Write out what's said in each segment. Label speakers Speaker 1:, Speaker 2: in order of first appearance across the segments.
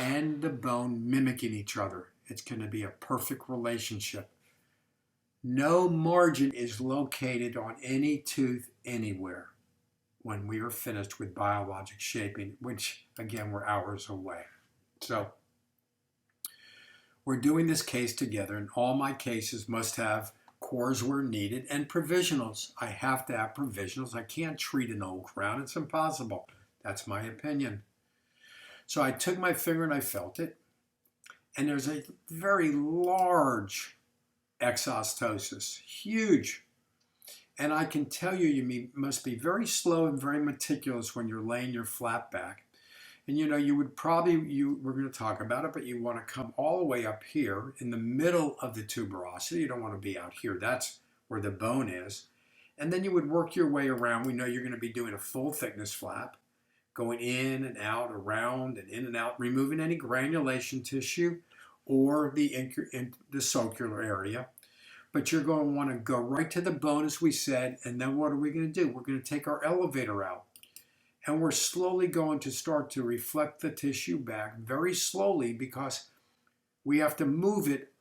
Speaker 1: and the bone mimicking each other. It's going to be a perfect relationship. No margin is located on any tooth anywhere when we are finished with biologic shaping, which again, we're hours away. So we're doing this case together, and all my cases must have cores where needed and provisionals. I have to have provisionals. I can't treat an old crown. It's impossible. That's my opinion. So I took my finger and I felt it, and there's a very large exostosis, huge. And I can tell you, you must be very slow and very meticulous when you're laying your flap back. And you would probably, we're going to talk about it, but you want to come all the way up here in the middle of the tuberosity. You don't want to be out here. That's where the bone is. And then you would work your way around. We know you're going to be doing a full thickness flap, going in and out, around and in and out, removing any granulation tissue or the sulcular area. But you're going to want to go right to the bone, as we said, and then what are we going to do? We're going to take our elevator out, and we're slowly going to start to reflect the tissue back very slowly because we have to move it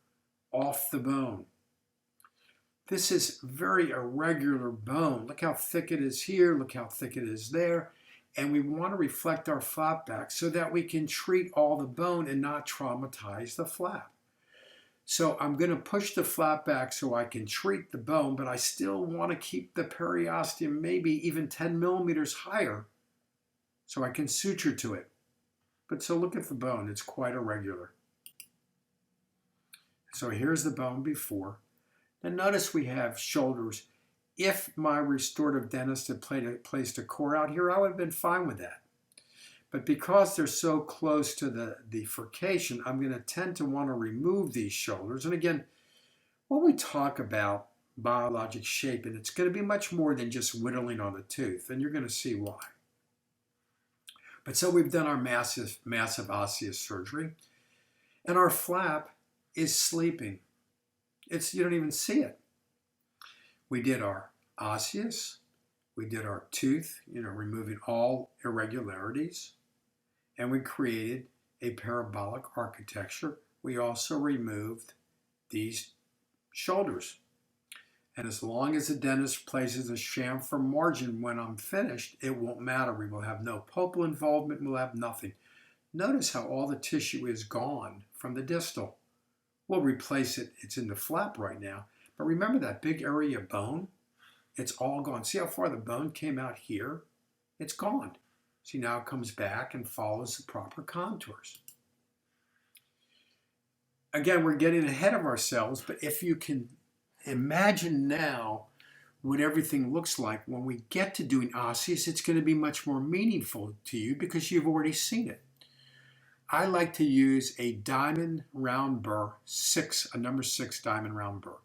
Speaker 1: off the bone. This is very irregular bone. Look how thick it is here, look how thick it is there, and we want to reflect our flap back so that we can treat all the bone and not traumatize the flap. So I'm going to push the flap back so I can treat the bone, but I still want to keep the periosteum maybe even 10 millimeters higher so I can suture to it. But so look at the bone, it's quite irregular. So here's the bone before. And notice we have shoulders. If my restorative dentist had placed a core out here, I would have been fine with that. But because they're so close to the bifurcation, I'm going to tend to want to remove these shoulders. And again, when we talk about biologic shaping, it's going to be much more than just whittling on the tooth, and you're going to see why. But so we've done our massive osseous surgery, and our flap is sleeping. You don't even see it. We did our osseous, we did our tooth, removing all irregularities, and we created a parabolic architecture. We also removed these shoulders. And as long as the dentist places a chamfer margin when I'm finished, it won't matter. We will have no pulpal involvement, we'll have nothing. Notice how all the tissue is gone from the distal. We'll replace it, it's in the flap right now. But remember that big area of bone? It's all gone. See how far the bone came out here? It's gone. See, now it comes back and follows the proper contours. Again, we're getting ahead of ourselves, but if you can imagine now what everything looks like when we get to doing osseous, it's going to be much more meaningful to you because you've already seen it. I like to use a diamond round burr, a number 6 diamond round burr.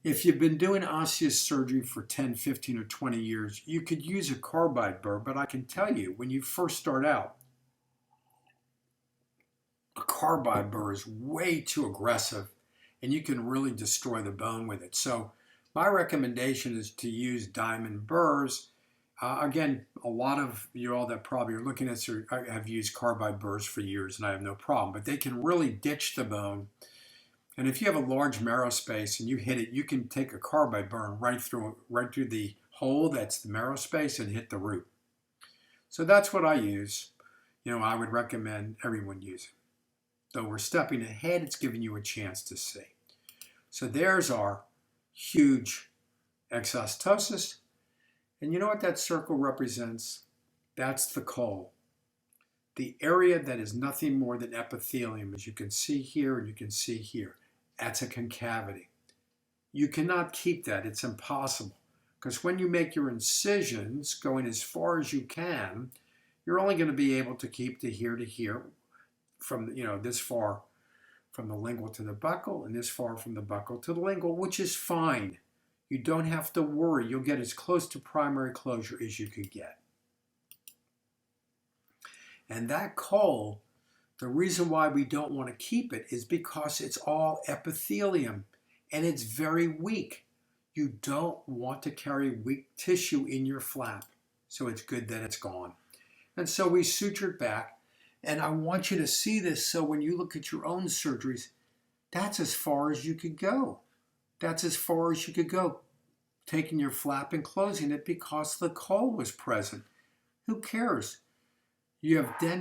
Speaker 1: If you've been doing osseous surgery for 10, 15, or 20 years, you could use a carbide burr, but I can tell you, when you first start out, a carbide burr is way too aggressive, and you can really destroy the bone with it. So my recommendation is to use diamond burrs. Again, a lot of you all that probably are looking at this have used carbide burrs for years, and I have no problem, but they can really ditch the bone. And if you have a large marrow space and you hit it, you can take a carbide burr right through the hole that's the marrow space and hit the root. So that's what I use. I would recommend everyone use it. Though we're stepping ahead, it's giving you a chance to see. So there's our huge exostosis. And you know what that circle represents? That's the coal. The area that is nothing more than epithelium, as you can see here and you can see here. That's a concavity. You cannot keep that. It's impossible. Because when you make your incisions going as far as you can, you're only going to be able to keep to here from this far from the lingual to the buccal and this far from the buccal to the lingual, which is fine. You don't have to worry. You'll get as close to primary closure as you could get. And that coal, the reason why we don't want to keep it is because it's all epithelium and it's very weak. You don't want to carry weak tissue in your flap. So it's good that it's gone. And so we sutured back. And I want you to see this so when you look at your own surgeries, that's as far as you could go. That's as far as you could go. Taking your flap and closing it because the coal was present. Who cares? You have dense